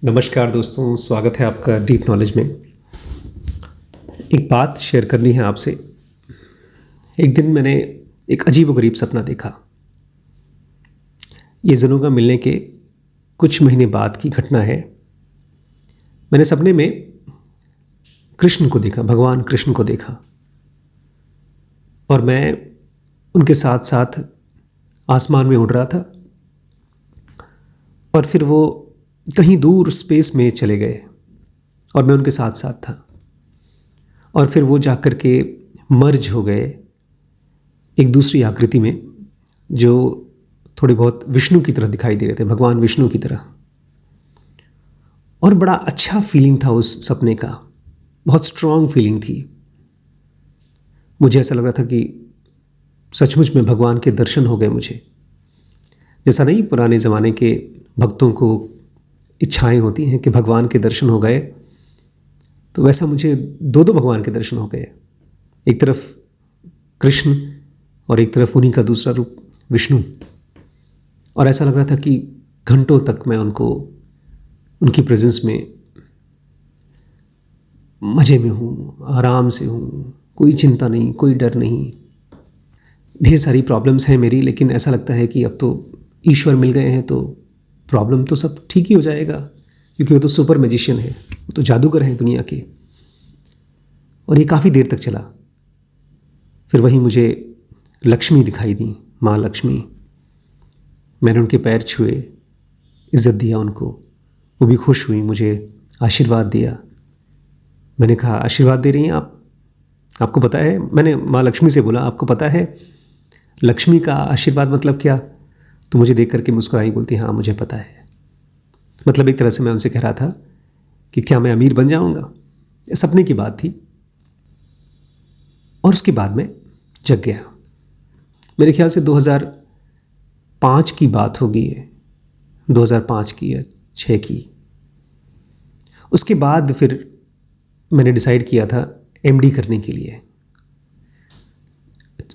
नमस्कार दोस्तों, स्वागत है आपका डीप नॉलेज में। एक बात शेयर करनी है आपसे। एक दिन मैंने एक अजीबोगरीब सपना देखा। ये जनोगा मिलने के कुछ महीने बाद की घटना है। मैंने सपने में कृष्ण को देखा, भगवान कृष्ण को देखा, और मैं उनके साथ साथ आसमान में उड़ रहा था। और फिर वो कहीं दूर स्पेस में चले गए और मैं उनके साथ साथ था। और फिर वो जाकर के मर्ज हो गए एक दूसरी आकृति में, जो थोड़ी बहुत विष्णु की तरह दिखाई दे रहे थे, भगवान विष्णु की तरह। और बड़ा अच्छा फीलिंग था उस सपने का, बहुत स्ट्रांग फीलिंग थी। मुझे ऐसा लग रहा था कि सचमुच में भगवान के दर्शन हो गए मुझे। जैसा नहीं पुराने ज़माने के भक्तों को इच्छाएं होती हैं कि भगवान के दर्शन हो गए, तो वैसा मुझे दो भगवान के दर्शन हो गए। एक तरफ कृष्ण और एक तरफ उन्हीं का दूसरा रूप विष्णु। और ऐसा लग रहा था कि घंटों तक मैं उनकी प्रेजेंस में मज़े में हूँ, आराम से हूँ, कोई चिंता नहीं, कोई डर नहीं। ढेर सारी प्रॉब्लम्स हैं मेरी, लेकिन ऐसा लगता है कि अब तो ईश्वर मिल गए हैं तो प्रॉब्लम तो सब ठीक ही हो जाएगा, क्योंकि वो तो सुपर मैजिशियन है, वो तो जादूगर हैं दुनिया के। और ये काफ़ी देर तक चला। फिर वहीं मुझे लक्ष्मी दिखाई दी, माँ लक्ष्मी। मैंने उनके पैर छुए, इज़्ज़त दिया उनको। वो भी खुश हुई, मुझे आशीर्वाद दिया। मैंने कहा, आशीर्वाद दे रही हैं आप? आपको पता है, मैंने माँ लक्ष्मी से बोला, आपको पता है लक्ष्मी का आशीर्वाद मतलब क्या? तो मुझे देख करके मुस्कुराई, बोलती हाँ मुझे पता है। मतलब एक तरह से मैं उनसे कह रहा था कि क्या मैं अमीर बन जाऊंगा? ये सपने की बात थी। और उसके बाद में जग गया। मेरे ख्याल से 2005 की बात होगी, 2005 की या 2006 की। उसके बाद फिर मैंने डिसाइड किया था एमडी करने के लिए।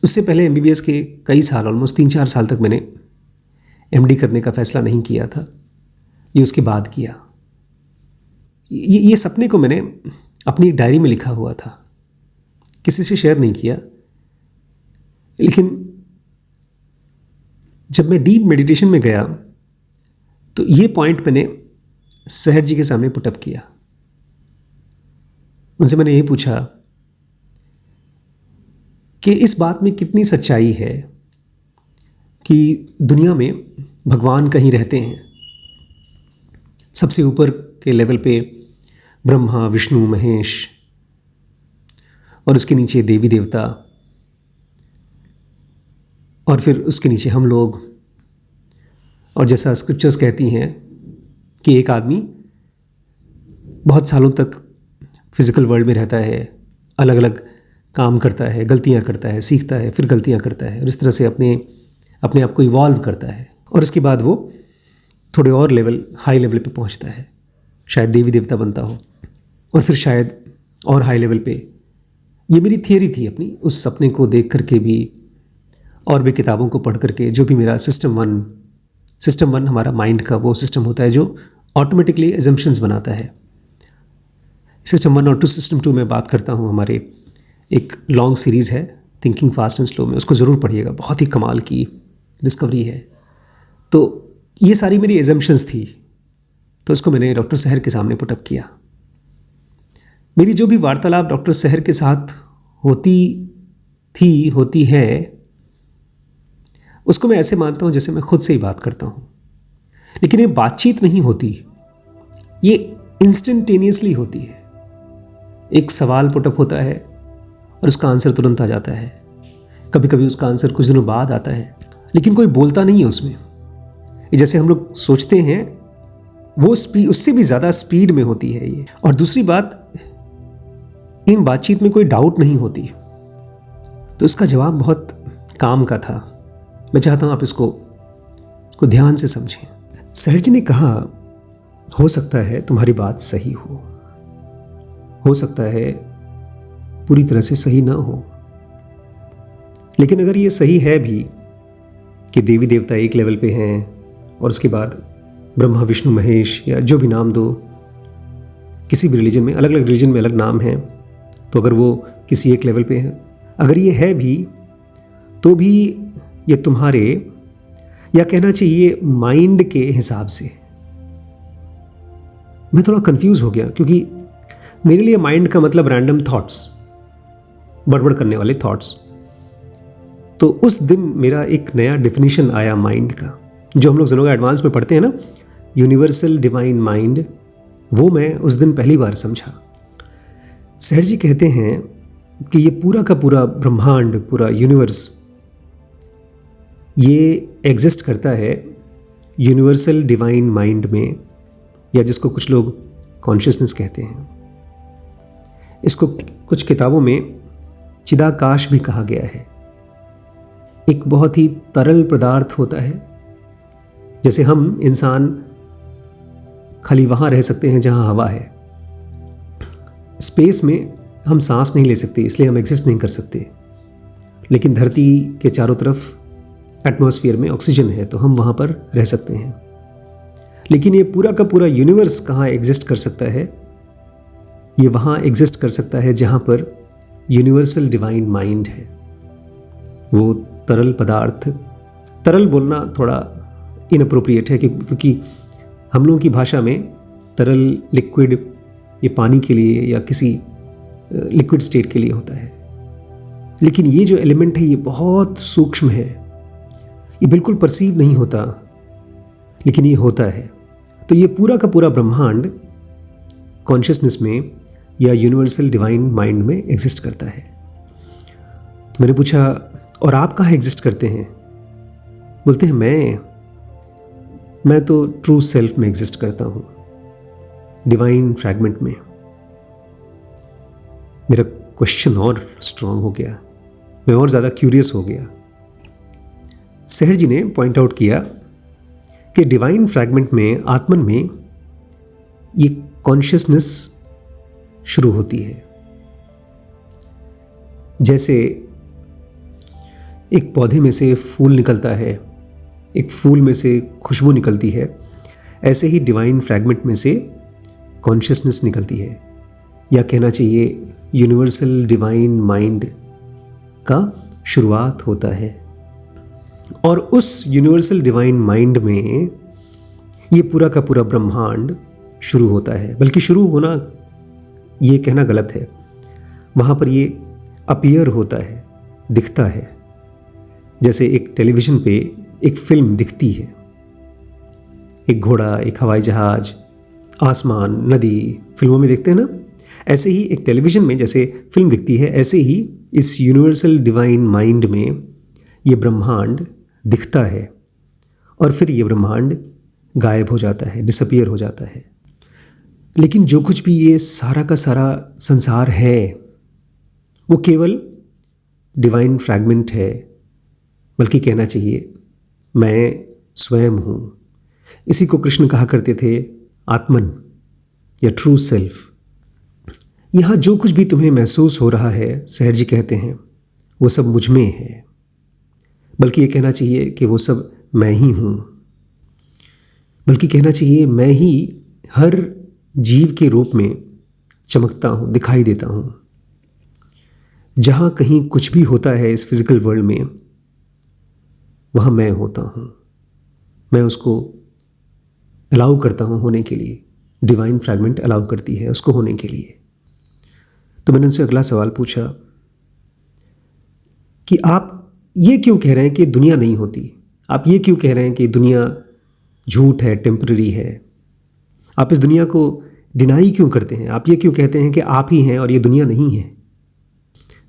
उससे पहले एमबीबीएस के कई साल, ऑलमोस्ट 3-4 साल तक मैंने एमडी करने का फैसला नहीं किया था। ये उसके बाद किया। ये सपने को मैंने अपनी एक डायरी में लिखा हुआ था, किसी से शेयर नहीं किया। लेकिन जब मैं डीप मेडिटेशन में गया तो ये पॉइंट मैंने सहर जी के सामने पुटअप किया। उनसे मैंने ये पूछा कि इस बात में कितनी सच्चाई है कि दुनिया में भगवान कहीं रहते हैं। सबसे ऊपर के लेवल पे ब्रह्मा, विष्णु, महेश, और उसके नीचे देवी देवता, और फिर उसके नीचे हम लोग। और जैसा स्क्रिप्चर्स कहती हैं कि एक आदमी बहुत सालों तक फिजिकल वर्ल्ड में रहता है, अलग अलग काम करता है, गलतियां करता है, सीखता है, फिर गलतियां करता है, और इस तरह से अपने आप को इवॉल्व करता है। और उसके बाद वो थोड़े और लेवल, हाई लेवल पे पहुंचता है, शायद देवी देवता बनता हो, और फिर शायद और हाई लेवल पे। ये मेरी थियरी थी अपनी, उस सपने को देख करके भी और भी किताबों को पढ़ करके। जो भी मेरा सिस्टम वन हमारा माइंड का वो सिस्टम होता है जो ऑटोमेटिकली एजम्पशंस बनाता है। सिस्टम 1 और सिस्टम 2 में बात करता हूँ। हमारे एक लॉन्ग सीरीज़ है थिंकिंग फास्ट एंड स्लो में, उसको ज़रूर पढ़िएगा, बहुत ही कमाल की डिस्कवरी है। तो ये सारी मेरी एजम्पशंस थी, तो उसको मैंने डॉक्टर सहर के सामने पुटअप किया। मेरी जो भी वार्तालाप डॉक्टर सहर के साथ होती है, उसको मैं ऐसे मानता हूँ जैसे मैं खुद से ही बात करता हूँ। लेकिन ये बातचीत नहीं होती, ये इंस्टेंटेनियसली होती है। एक सवाल पुटअप होता है और उसका आंसर तुरंत आ जाता है। कभी कभी उसका आंसर कुछ दिनों बाद आता है, लेकिन कोई बोलता नहीं है उसमें। जैसे हम लोग सोचते हैं वो स्पीड, उससे भी ज़्यादा स्पीड में होती है ये। और दूसरी बात, इन बातचीत में कोई डाउट नहीं होती। तो इसका जवाब बहुत काम का था। मैं चाहता हूँ आप इसको ध्यान से समझें। सहर जी ने कहा, हो सकता है तुम्हारी बात सही हो सकता है पूरी तरह से सही ना हो, लेकिन अगर ये सही है भी कि देवी देवता एक लेवल पे हैं और उसके बाद ब्रह्मा विष्णु महेश या जो भी नाम दो, किसी भी रिलीजन में, अलग अलग रिलीजन में अलग नाम हैं, तो अगर वो किसी एक लेवल पे है, अगर ये है भी तो भी ये तुम्हारे, या कहना चाहिए माइंड के हिसाब से। मैं थोड़ा कंफ्यूज हो गया क्योंकि मेरे लिए माइंड का मतलब रैंडम थॉट्स, बड़बड़ करने वाले थॉट्स। तो उस दिन मेरा एक नया डेफिनेशन आया माइंड का, जो हम लोग जनोगा एडवांस में पढ़ते हैं ना, यूनिवर्सल डिवाइन माइंड, वो मैं उस दिन पहली बार समझा। सहर जी कहते हैं कि ये पूरा का पूरा ब्रह्मांड, पूरा यूनिवर्स, ये एग्जिस्ट करता है यूनिवर्सल डिवाइन माइंड में, या जिसको कुछ लोग कॉन्शियसनेस कहते हैं। इसको कुछ किताबों में चिदाकाश भी कहा गया है। एक बहुत ही तरल पदार्थ होता है। जैसे हम इंसान खाली वहाँ रह सकते हैं जहाँ हवा है, स्पेस में हम सांस नहीं ले सकते, इसलिए हम एग्जिस्ट नहीं कर सकते। लेकिन धरती के चारों तरफ एटमॉस्फेयर में ऑक्सीजन है, तो हम वहाँ पर रह सकते हैं। लेकिन ये पूरा का पूरा यूनिवर्स कहाँ एग्जिस्ट कर सकता है? ये वहाँ एग्जिस्ट कर सकता है जहाँ पर यूनिवर्सल डिवाइन माइंड है। वो तरल पदार्थ, तरल बोलना थोड़ा इनअप्रोप्रिएट है क्योंकि हम लोगों की भाषा में तरल, लिक्विड, ये पानी के लिए या किसी लिक्विड स्टेट के लिए होता है। लेकिन ये जो एलिमेंट है ये बहुत सूक्ष्म है, ये बिल्कुल परसीव नहीं होता, लेकिन ये होता है। तो ये पूरा का पूरा ब्रह्मांड कॉन्शियसनेस में या यूनिवर्सल डिवाइन माइंड में एग्जिस्ट करता है। तो मैंने पूछा, और आप कहाँ एग्जिस्ट करते हैं? बोलते हैं मैं तो ट्रू सेल्फ में एग्जिस्ट करता हूँ, डिवाइन फ्रैगमेंट में। मेरा क्वेश्चन और स्ट्रांग हो गया, मैं और ज़्यादा क्यूरियस हो गया। सहर जी ने पॉइंट आउट किया कि डिवाइन फ्रैगमेंट में, आत्मन में, ये कॉन्शियसनेस शुरू होती है। जैसे एक पौधे में से फूल निकलता है, एक फूल में से खुशबू निकलती है, ऐसे ही डिवाइन फ्रैगमेंट में से कॉन्शियसनेस निकलती है, या कहना चाहिए यूनिवर्सल डिवाइन माइंड का शुरुआत होता है। और उस यूनिवर्सल डिवाइन माइंड में ये पूरा का पूरा ब्रह्मांड शुरू होता है। बल्कि शुरू होना ये कहना गलत है, वहाँ पर ये अपीयर होता है, दिखता है। जैसे एक टेलीविज़न पे एक फिल्म दिखती है, एक घोड़ा, एक हवाई जहाज, आसमान, नदी, फिल्मों में देखते हैं ना, ऐसे ही एक टेलीविज़न में जैसे फिल्म दिखती है, ऐसे ही इस यूनिवर्सल डिवाइन माइंड में ये ब्रह्मांड दिखता है, और फिर ये ब्रह्मांड गायब हो जाता है, डिसअपीयर हो जाता है। लेकिन जो कुछ भी ये सारा का सारा संसार है, वो केवल डिवाइन फ्रैगमेंट है, बल्कि कहना चाहिए मैं स्वयं हूँ। इसी को कृष्ण कहा करते थे आत्मन या ट्रू सेल्फ। यहाँ जो कुछ भी तुम्हें महसूस हो रहा है, सहर जी कहते हैं, वो सब मुझ में है। बल्कि ये कहना चाहिए कि वो सब मैं ही हूँ। बल्कि कहना चाहिए मैं ही हर जीव के रूप में चमकता हूँ, दिखाई देता हूँ। जहाँ कहीं कुछ भी होता है इस फिजिकल वर्ल्ड में, वहाँ मैं होता हूँ। मैं उसको अलाउ करता हूँ होने के लिए। डिवाइन फ्रैगमेंट अलाउ करती है उसको होने के लिए। तो मैंने उनसे अगला सवाल पूछा कि आप ये क्यों कह रहे हैं कि दुनिया नहीं होती? आप ये क्यों कह रहे हैं कि दुनिया झूठ है, टेम्पररी है? आप इस दुनिया को डिनाई क्यों करते हैं? आप ये क्यों कहते हैं कि आप ही हैं और ये दुनिया नहीं है?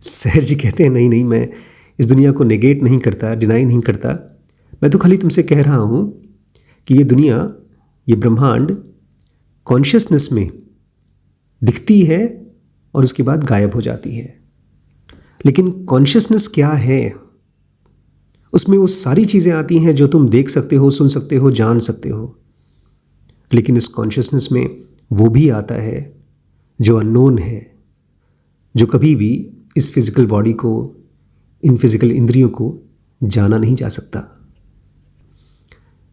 सहर जी कहते हैं नहीं, मैं इस दुनिया को नेगेट नहीं करता, डिनाई नहीं करता। मैं तो खाली तुमसे कह रहा हूँ कि ये दुनिया, ये ब्रह्मांड कॉन्शियसनेस में दिखती है और उसके बाद गायब हो जाती है। लेकिन कॉन्शियसनेस क्या है? उसमें वो सारी चीज़ें आती हैं जो तुम देख सकते हो, सुन सकते हो, जान सकते हो। लेकिन इस कॉन्शियसनेस में वो भी आता है जो अननोन है, जो कभी भी इस फिजिकल बॉडी को, इन फिजिकल इंद्रियों को जाना नहीं जा सकता।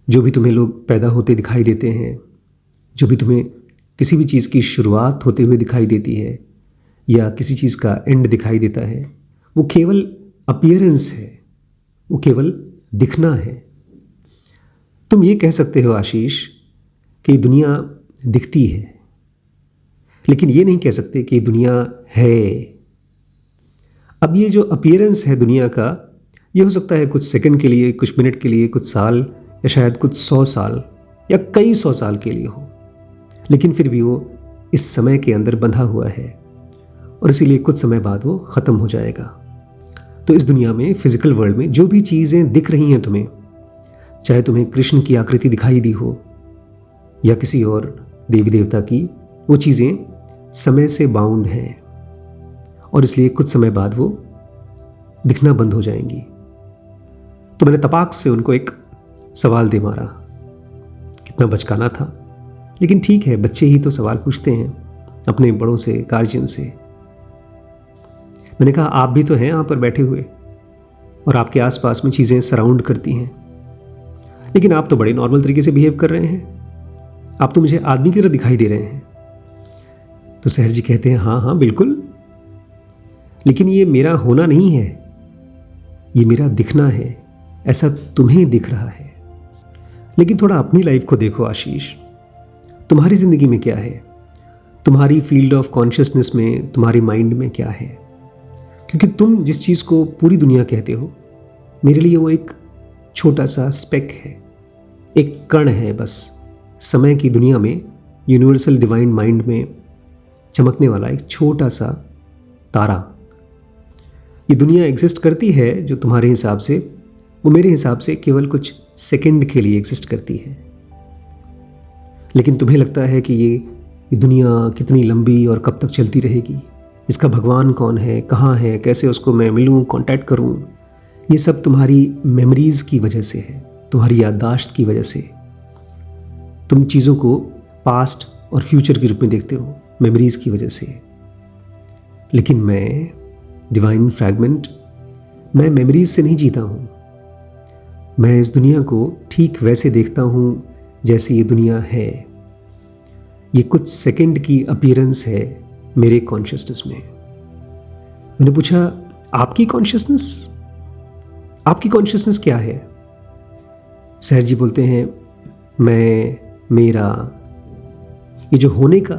जो भी तुम्हें लोग पैदा होते दिखाई देते हैं, जो भी तुम्हें किसी भी चीज़ की शुरुआत होते हुए दिखाई देती है या किसी चीज़ का एंड दिखाई देता है, वो केवल अपीयरेंस है, वो केवल दिखना है। तुम ये कह सकते हो आशीष कि दुनिया दिखती है, लेकिन ये नहीं कह सकते कि दुनिया है। अब ये जो अपीयरेंस है दुनिया का, ये हो सकता है कुछ सेकंड के लिए, कुछ मिनट के लिए, कुछ साल या शायद कुछ 100 साल या कई 100 साल के लिए हो, लेकिन फिर भी वो इस समय के अंदर बंधा हुआ है और इसीलिए कुछ समय बाद वो ख़त्म हो जाएगा। तो इस दुनिया में, फिजिकल वर्ल्ड में जो भी चीज़ें दिख रही हैं तुम्हें, चाहे तुम्हें कृष्ण की आकृति दिखाई दी हो या किसी और देवी देवता की, वो चीज़ें समय से बाउंड हैं और इसलिए कुछ समय बाद वो दिखना बंद हो जाएंगी। तो मैंने तपाक से उनको एक सवाल दे मारा। कितना बचकाना था, लेकिन ठीक है, बच्चे ही तो सवाल पूछते हैं अपने बड़ों से, गार्जियन से। मैंने कहा आप भी तो हैं यहाँ पर बैठे हुए और आपके आसपास में चीज़ें सराउंड करती हैं, लेकिन आप तो बड़े नॉर्मल तरीके से बिहेव कर रहे हैं, आप तो मुझे आदमी की तरह दिखाई दे रहे हैं। तो सहर जी कहते हैं हाँ हाँ बिल्कुल, लेकिन ये मेरा होना नहीं है, ये मेरा दिखना है, ऐसा तुम्हें दिख रहा है। लेकिन थोड़ा अपनी लाइफ को देखो आशीष, तुम्हारी ज़िंदगी में क्या है, तुम्हारी फील्ड ऑफ कॉन्शियसनेस में, तुम्हारे माइंड में क्या है। क्योंकि तुम जिस चीज़ को पूरी दुनिया कहते हो, मेरे लिए वो एक छोटा सा स्पेक है, एक कण है बस, समय की दुनिया में, यूनिवर्सल डिवाइन माइंड में चमकने वाला एक छोटा सा तारा। ये दुनिया एग्जिस्ट करती है जो तुम्हारे हिसाब से, वो मेरे हिसाब से केवल कुछ सेकंड के लिए एग्जिस्ट करती है। लेकिन तुम्हें लगता है कि ये दुनिया कितनी लंबी और कब तक चलती रहेगी, इसका भगवान कौन है, कहाँ है, कैसे उसको मैं मिलूँ, कांटेक्ट करूँ। ये सब तुम्हारी मेमोरीज़ की वजह से है, तुम्हारी याददाश्त की वजह से। तुम चीज़ों को पास्ट और फ्यूचर के रूप में देखते हो, मेमोरीज़ की वजह से। लेकिन मैं डिवाइन फ्रैगमेंट, मैं मेमोरीज से नहीं जीता हूँ। मैं इस दुनिया को ठीक वैसे देखता हूँ जैसे ये दुनिया है। ये कुछ सेकंड की अपीयरेंस है मेरे कॉन्शियसनेस में। मैंने पूछा आपकी कॉन्शियसनेस, आपकी कॉन्शियसनेस क्या है? सहर जी बोलते हैं मैं, मेरा, ये जो होने का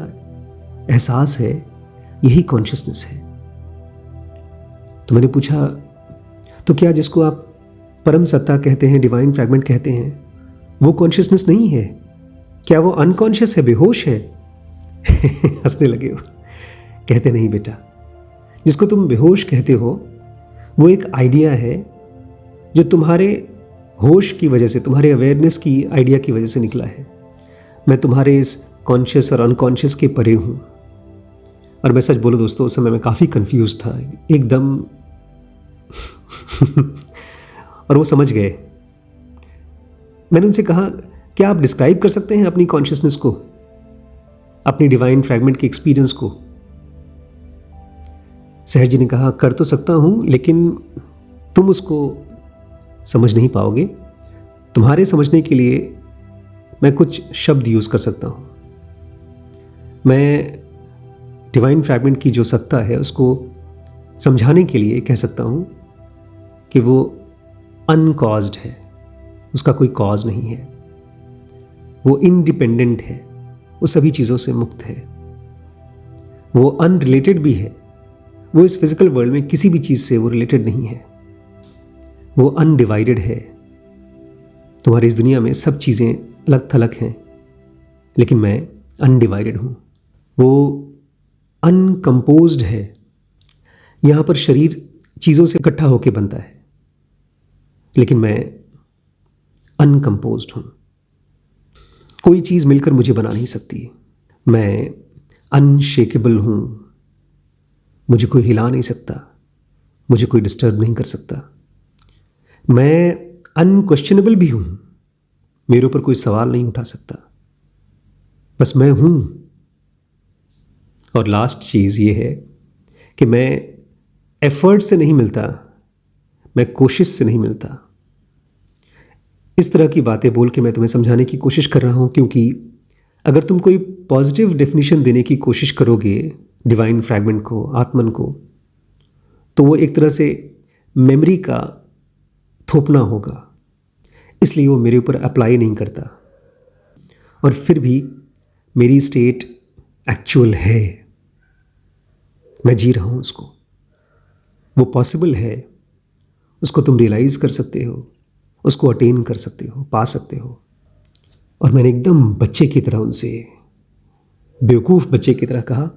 एहसास है, यही कॉन्शियसनेस है। तो मैंने पूछा तो क्या जिसको आप परम सत्ता कहते हैं, डिवाइन फ्रैगमेंट कहते हैं, वो कॉन्शियसनेस नहीं है? क्या वो अनकॉन्शियस है, बेहोश है? हंसने लगे वो। कहते नहीं बेटा, जिसको तुम बेहोश कहते हो वो एक आइडिया है जो तुम्हारे होश की वजह से, तुम्हारे अवेयरनेस की आइडिया की वजह से निकला है। मैं तुम्हारे इस कॉन्शियस और अनकॉन्शियस के परे हूँ। और मैं सच बोलूँ दोस्तों, उस समय मैं काफ़ी कंफ्यूज था एकदम। और वो समझ गए। मैंने उनसे कहा क्या आप डिस्क्राइब कर सकते हैं अपनी कॉन्शियसनेस को, अपनी डिवाइन फ्रैगमेंट के एक्सपीरियंस को? सहर जी ने कहा कर तो सकता हूँ, लेकिन तुम उसको समझ नहीं पाओगे। तुम्हारे समझने के लिए मैं कुछ शब्द यूज़ कर सकता हूँ। मैं डिवाइन फ्रैगमेंट की जो सत्ता है उसको समझाने के लिए कह सकता हूँ कि वो अनकॉज्ड है, उसका कोई कॉज नहीं है। वो इंडिपेंडेंट है, वो सभी चीज़ों से मुक्त है। वो अनरिलेटेड भी है, वो इस फिजिकल वर्ल्ड में किसी भी चीज़ से वो रिलेटेड नहीं है। वो अनडिवाइडेड है। तुम्हारी इस दुनिया में सब चीज़ें अलग थलग हैं, लेकिन मैं अनडिवाइडेड हूँ। वो अनकम्पोज्ड है। यहाँ पर शरीर चीज़ों से इकट्ठा होकर बनता है, लेकिन मैं अनकम्पोज्ड हूँ। कोई चीज़ मिलकर मुझे बना नहीं सकती। मैं अनशेकेबल हूँ। मुझे कोई हिला नहीं सकता, मुझे कोई डिस्टर्ब नहीं कर सकता। मैं अनक्वेश्चनेबल भी हूँ। मेरे ऊपर कोई सवाल नहीं उठा सकता, बस मैं हूँ। और लास्ट चीज़ ये है कि मैं एफर्ट से नहीं मिलता, मैं कोशिश से नहीं मिलता। इस तरह की बातें बोल के मैं तुम्हें समझाने की कोशिश कर रहा हूँ, क्योंकि अगर तुम कोई पॉजिटिव डेफिनेशन देने की कोशिश करोगे डिवाइन फ्रैगमेंट को, आत्मन को, तो वो एक तरह से मेमोरी का थोपना होगा, इसलिए वो मेरे ऊपर अप्लाई नहीं करता। और फिर भी मेरी स्टेट एक्चुअल है, मैं जी रहा हूँ उसको, वो पॉसिबल है, उसको तुम रियलाइज़ कर सकते हो, उसको अटेन कर सकते हो, पा सकते हो। और मैंने एकदम बच्चे की तरह उनसे, बेवकूफ़ बच्चे की तरह कहा,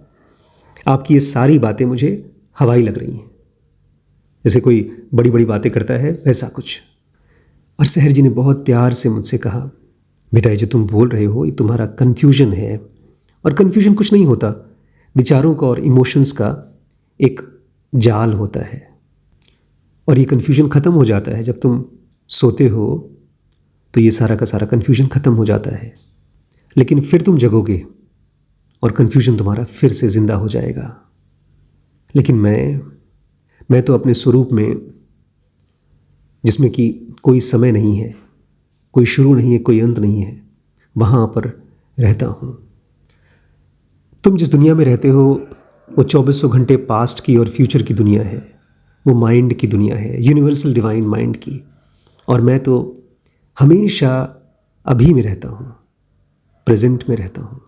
आपकी ये सारी बातें मुझे हवाई लग रही हैं, जैसे कोई बड़ी बड़ी बातें करता है वैसा कुछ। और सहर जी ने बहुत प्यार से मुझसे कहा, बेटा ये जो तुम बोल रहे हो ये तुम्हारा कन्फ्यूजन है, और कन्फ्यूजन कुछ नहीं होता, विचारों का और इमोशंस का एक जाल होता है। और ये कन्फ्यूजन ख़त्म हो जाता है जब तुम सोते हो, तो ये सारा का सारा कन्फ्यूजन ख़त्म हो जाता है। लेकिन फिर तुम जगोगे और कन्फ्यूजन तुम्हारा फिर से ज़िंदा हो जाएगा। लेकिन मैं तो अपने स्वरूप में, जिसमें कि कोई समय नहीं है, कोई शुरू नहीं है, कोई अंत नहीं है, वहाँ पर रहता हूँ। तुम जिस दुनिया में रहते हो वो 2400 घंटे पास्ट की और फ्यूचर की दुनिया है, वो माइंड की दुनिया है, यूनिवर्सल डिवाइन माइंड की। और मैं तो हमेशा अभी में रहता हूँ, प्रेजेंट में रहता हूँ।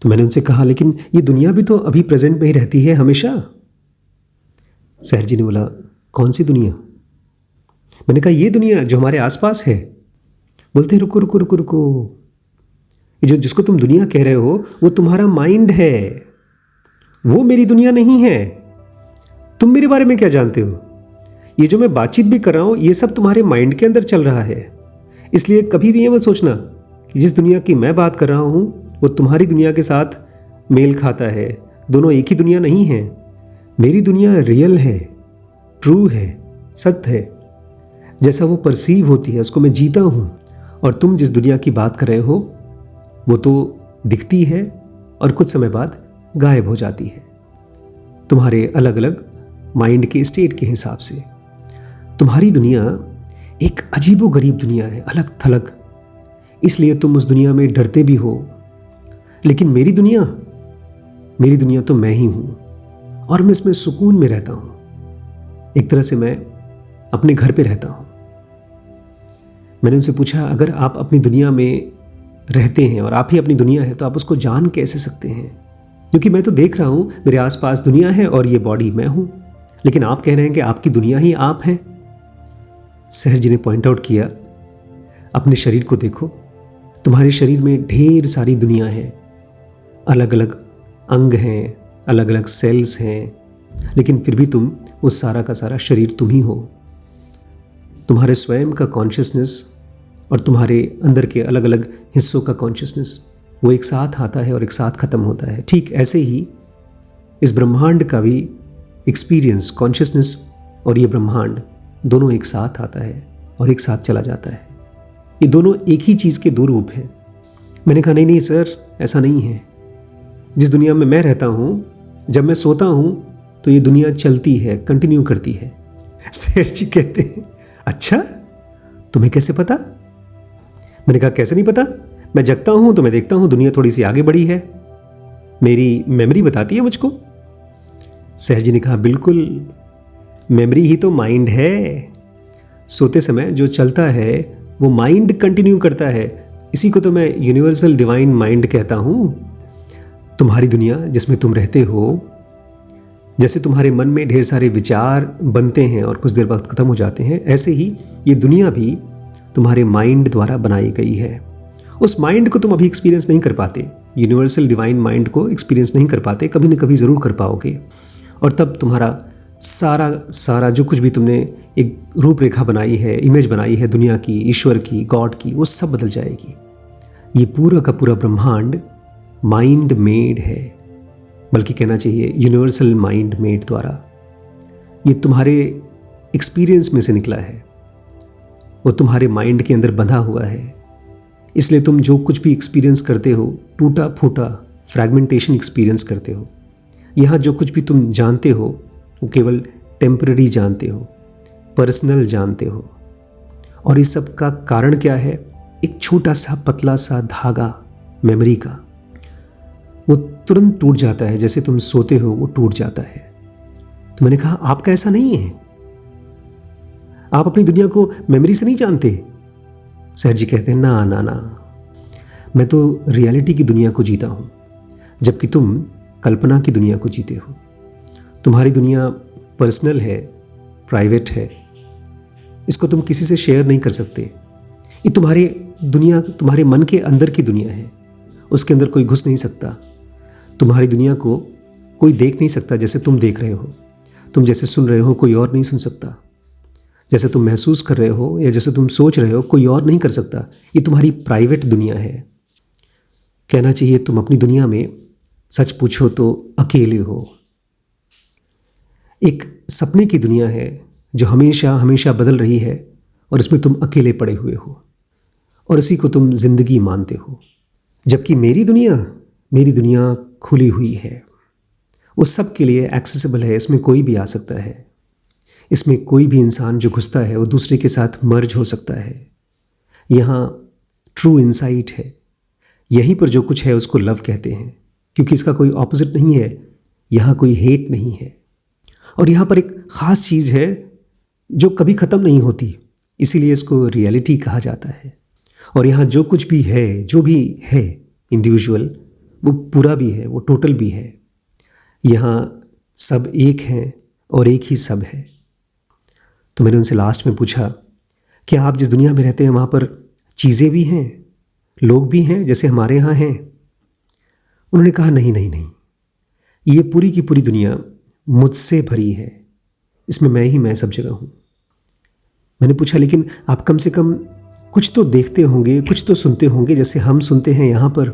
तो मैंने उनसे कहा, लेकिन ये दुनिया भी तो अभी प्रेजेंट में ही रहती है हमेशा। सहर जी ने बोला, कौन सी दुनिया? मैंने कहा, ये दुनिया जो हमारे आसपास है। बोलते रुको रुको रुको रुको, ये जो जिसको तुम दुनिया कह रहे हो वो तुम्हारा माइंड है, वो मेरी दुनिया नहीं है। तुम मेरे बारे में क्या जानते हो? ये जो मैं बातचीत भी कर रहा हूं ये सब तुम्हारे माइंड के अंदर चल रहा है। इसलिए कभी भी ये मत सोचना कि जिस दुनिया की मैं बात कर रहा हूं वो तुम्हारी दुनिया के साथ मेल खाता है। दोनों एक ही दुनिया नहीं है। मेरी दुनिया रियल है, ट्रू है, सत्य है। जैसा वो परसीव होती है उसको मैं जीता हूं। और तुम जिस दुनिया की बात कर रहे हो वो तो दिखती है और कुछ समय बाद गायब हो जाती है, तुम्हारे अलग अलग माइंड के स्टेट के हिसाब से। तुम्हारी दुनिया एक अजीबोगरीब दुनिया है, अलग थलग, इसलिए तुम उस दुनिया में डरते भी हो। लेकिन मेरी दुनिया तो मैं ही हूं और मैं इसमें सुकून में रहता हूं। एक तरह से मैं अपने घर पे रहता हूं। मैंने उनसे पूछा, अगर आप अपनी दुनिया में रहते हैं और आप ही अपनी दुनिया है तो आप उसको जान कैसे सकते हैं? क्योंकि मैं तो देख रहा हूं मेरे आसपास दुनिया है और ये बॉडी मैं हूं, लेकिन आप कह रहे हैं कि आपकी दुनिया ही आप हैं। सहर जी ने पॉइंट आउट किया, अपने शरीर को देखो, तुम्हारे शरीर में ढेर सारी दुनिया है, अलग अलग अंग हैं, अलग अलग सेल्स हैं, लेकिन फिर भी तुम उस सारा का सारा शरीर तुम ही हो। तुम्हारे स्वयं का कॉन्शियसनेस और तुम्हारे अंदर के अलग अलग हिस्सों का कॉन्शियसनेस वो एक साथ आता है और एक साथ खत्म होता है। ठीक ऐसे ही इस ब्रह्मांड का भी एक्सपीरियंस, कॉन्शियसनेस और ये ब्रह्मांड दोनों एक साथ आता है और एक साथ चला जाता है। ये दोनों एक ही चीज़ के दो रूप हैं। मैंने कहा, नहीं सर, ऐसा नहीं है। जिस दुनिया में मैं रहता हूँ, जब मैं सोता हूँ तो ये दुनिया चलती है, कंटिन्यू करती है। सहर जी कहते हैं, अच्छा तुम्हें कैसे पता? मैंने कहा, कैसे नहीं पता, मैं जगता हूं तो मैं देखता हूं दुनिया थोड़ी सी आगे बढ़ी है, मेरी मेमोरी बताती है मुझको। सहर जी ने कहा, बिल्कुल, मेमोरी ही तो माइंड है। सोते समय जो चलता है वो माइंड कंटिन्यू करता है। इसी को तो मैं यूनिवर्सल डिवाइन माइंड कहता हूं। तुम्हारी दुनिया जिसमें तुम रहते हो, जैसे तुम्हारे मन में ढेर सारे विचार बनते हैं और कुछ देर बाद खत्म हो जाते हैं, ऐसे ही ये दुनिया भी तुम्हारे माइंड द्वारा बनाई गई है। उस माइंड को तुम अभी एक्सपीरियंस नहीं कर पाते, यूनिवर्सल डिवाइन माइंड को एक्सपीरियंस नहीं कर पाते, कभी न कभी ज़रूर कर पाओगे। और तब तुम्हारा सारा जो कुछ भी तुमने एक रूपरेखा बनाई है, इमेज बनाई है दुनिया की, ईश्वर की, गॉड की, वो सब बदल जाएगी। ये पूरा का पूरा ब्रह्मांड माइंड मेड है, बल्कि कहना चाहिए यूनिवर्सल माइंड मेड द्वारा। ये तुम्हारे एक्सपीरियंस में से निकला है, वो तुम्हारे माइंड के अंदर बंधा हुआ है। इसलिए तुम जो कुछ भी एक्सपीरियंस करते हो, टूटा फूटा फ्रैगमेंटेशन एक्सपीरियंस करते हो। यहाँ जो कुछ भी तुम जानते हो वो केवल टेम्पररी जानते हो, पर्सनल जानते हो। और इस सब का कारण क्या है? एक छोटा सा पतला सा धागा मेमोरी का, वो तुरंत टूट जाता है। जैसे तुम सोते हो वो टूट जाता है। तो मैंने कहा आपका ऐसा नहीं है, आप अपनी दुनिया को मेमोरी से नहीं जानते। सर जी कहते हैं ना ना ना, मैं तो रियलिटी की दुनिया को जीता हूं, जबकि तुम कल्पना की दुनिया को जीते हो। तुम्हारी दुनिया पर्सनल है, प्राइवेट है, इसको तुम किसी से शेयर नहीं कर सकते। ये तुम्हारी दुनिया तुम्हारे मन के अंदर की दुनिया है, उसके अंदर कोई घुस नहीं सकता। तुम्हारी दुनिया को कोई देख नहीं सकता जैसे तुम देख रहे हो। तुम जैसे सुन रहे हो कोई और नहीं सुन सकता। जैसे तुम महसूस कर रहे हो या जैसे तुम सोच रहे हो कोई और नहीं कर सकता। ये तुम्हारी प्राइवेट दुनिया है। कहना चाहिए तुम अपनी दुनिया में सच पूछो तो अकेले हो। एक सपने की दुनिया है जो हमेशा हमेशा बदल रही है और इसमें तुम अकेले पड़े हुए हो और इसी को तुम जिंदगी मानते हो। जबकि मेरी दुनिया खुली हुई है, वो सब के लिए एक्सेसिबल है। इसमें कोई भी आ सकता है। इसमें कोई भी इंसान जो घुसता है वो दूसरे के साथ मर्ज हो सकता है। यहाँ ट्रू इंसाइट है। यहीं पर जो कुछ है उसको लव कहते हैं, क्योंकि इसका कोई ऑपोजिट नहीं है। यहाँ कोई हेट नहीं है। और यहाँ पर एक ख़ास चीज़ है जो कभी ख़त्म नहीं होती, इसीलिए इसको रियलिटी कहा जाता है। और यहाँ जो कुछ भी है, जो भी है इंडिविजुअल, वो पूरा भी है, वो टोटल भी है। यहाँ सब एक हैं और एक ही सब है। तो मैंने उनसे लास्ट में पूछा कि आप जिस दुनिया में रहते हैं वहाँ पर चीज़ें भी हैं, लोग भी हैं जैसे हमारे यहाँ हैं? उन्होंने कहा नहीं नहीं नहीं, ये पूरी की पूरी दुनिया मुझसे भरी है, इसमें मैं सब जगह हूँ। मैंने पूछा लेकिन आप कम से कम कुछ तो देखते होंगे, कुछ तो सुनते होंगे जैसे हम सुनते हैं यहाँ पर।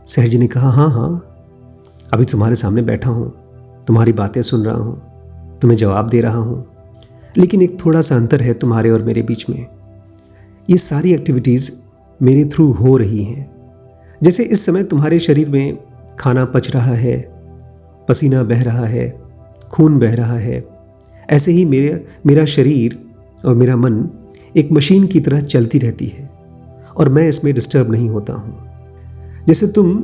सहर जी ने कहा हाँ, अभी तुम्हारे सामने बैठा हूँ, तुम्हारी बातें सुन रहा हूँ, तुम्हें जवाब दे रहा हूँ, लेकिन एक थोड़ा सा अंतर है तुम्हारे और मेरे बीच में। ये सारी एक्टिविटीज़ मेरे थ्रू हो रही हैं। जैसे इस समय तुम्हारे शरीर में खाना पच रहा है, पसीना बह रहा है, खून बह रहा है, ऐसे ही मेरा शरीर और मेरा मन एक मशीन की तरह चलती रहती है और मैं इसमें डिस्टर्ब नहीं होता हूँ। जैसे तुम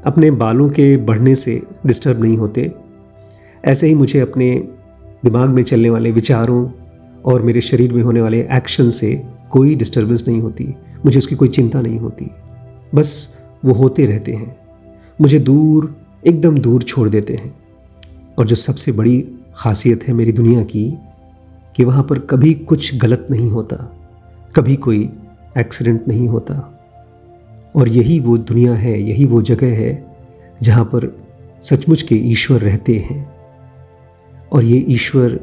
अपने बालों के बढ़ने से डिस्टर्ब नहीं होते, ऐसे ही मुझे अपने दिमाग में चलने वाले विचारों और मेरे शरीर में होने वाले एक्शन से कोई डिस्टर्बेंस नहीं होती। मुझे उसकी कोई चिंता नहीं होती, बस वो होते रहते हैं, मुझे दूर, एकदम दूर छोड़ देते हैं। और जो सबसे बड़ी खासियत है मेरी दुनिया की कि वहाँ पर कभी कुछ गलत नहीं होता, कभी कोई एक्सीडेंट नहीं होता। और यही वो दुनिया है, यही वो जगह है जहाँ पर सचमुच के ईश्वर रहते हैं। और ये ईश्वर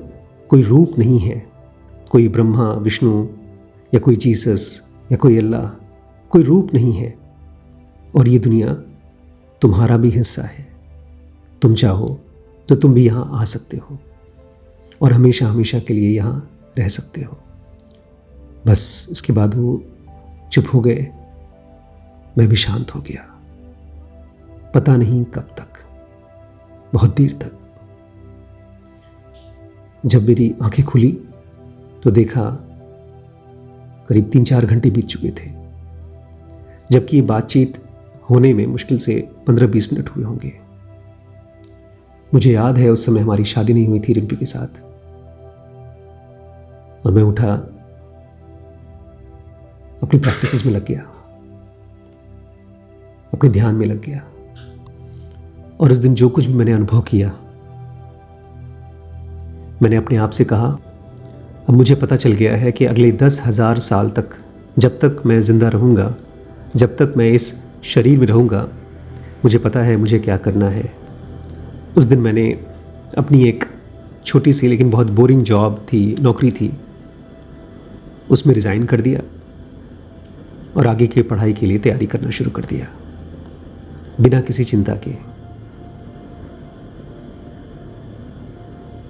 कोई रूप नहीं है, कोई ब्रह्मा विष्णु या कोई जीसस या कोई अल्लाह, कोई रूप नहीं है। और ये दुनिया तुम्हारा भी हिस्सा है। तुम चाहो तो तुम भी यहाँ आ सकते हो और हमेशा हमेशा के लिए यहाँ रह सकते हो। बस इसके बाद वो चुप हो गए। मैं भी शांत हो गया। पता नहीं कब तक, बहुत देर तक। जब मेरी आंखें खुली तो देखा करीब 3-4 घंटे बीत चुके थे, जबकि ये बातचीत होने में मुश्किल से 15-20 मिनट हुए होंगे। मुझे याद है उस समय हमारी शादी नहीं हुई थी रिम्पी के साथ। और मैं उठा, अपनी प्रैक्टिसेस में लग गया, अपने ध्यान में लग गया। और उस दिन जो कुछ भी मैंने अनुभव किया, मैंने अपने आप से कहा अब मुझे पता चल गया है कि अगले 10,000 साल तक, जब तक मैं जिंदा रहूँगा, जब तक मैं इस शरीर में रहूँगा, मुझे पता है मुझे क्या करना है। उस दिन मैंने अपनी एक छोटी सी लेकिन बहुत बोरिंग जॉब थी, नौकरी थी, उसमें रिज़ाइन कर दिया और आगे की पढ़ाई के लिए तैयारी करना शुरू कर दिया, बिना किसी चिंता के।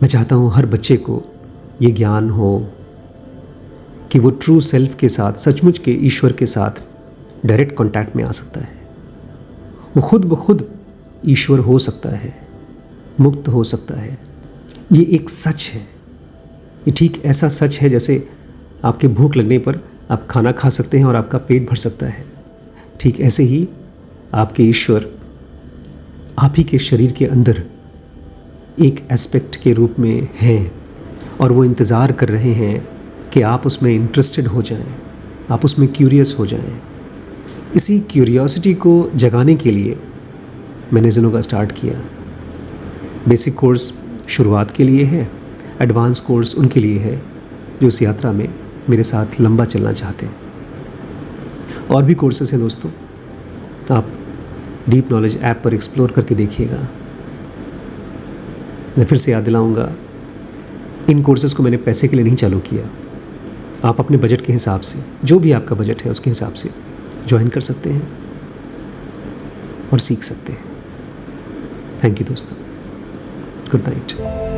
मैं चाहता हूँ हर बच्चे को ये ज्ञान हो कि वो ट्रू सेल्फ के साथ, सचमुच के ईश्वर के साथ डायरेक्ट कांटेक्ट में आ सकता है। वो खुद ब खुद ईश्वर हो सकता है, मुक्त हो सकता है। ये एक सच है। ये ठीक ऐसा सच है जैसे आपके भूख लगने पर आप खाना खा सकते हैं और आपका पेट भर सकता है। ठीक ऐसे ही आपके ईश्वर आप ही के शरीर के अंदर एक एस्पेक्ट के रूप में हैं और वो इंतज़ार कर रहे हैं कि आप उसमें इंटरेस्टेड हो जाएं, आप उसमें क्यूरियस हो जाएं। इसी क्यूरियोसिटी को जगाने के लिए मैंने ज़ेनोगा स्टार्ट किया। बेसिक कोर्स शुरुआत के लिए है, एडवांस कोर्स उनके लिए है जो इस यात्रा में मेरे साथ लंबा चलना चाहते हैं। और भी कोर्सेस हैं दोस्तों, आप डीप नॉलेज ऐप पर एक्सप्लोर करके देखिएगा। मैं फिर से याद दिलाऊंगा, इन कोर्सेज़ को मैंने पैसे के लिए नहीं चालू किया। आप अपने बजट के हिसाब से, जो भी आपका बजट है उसके हिसाब से ज्वाइन कर सकते हैं और सीख सकते हैं। थैंक यू दोस्तों, गुड नाइट।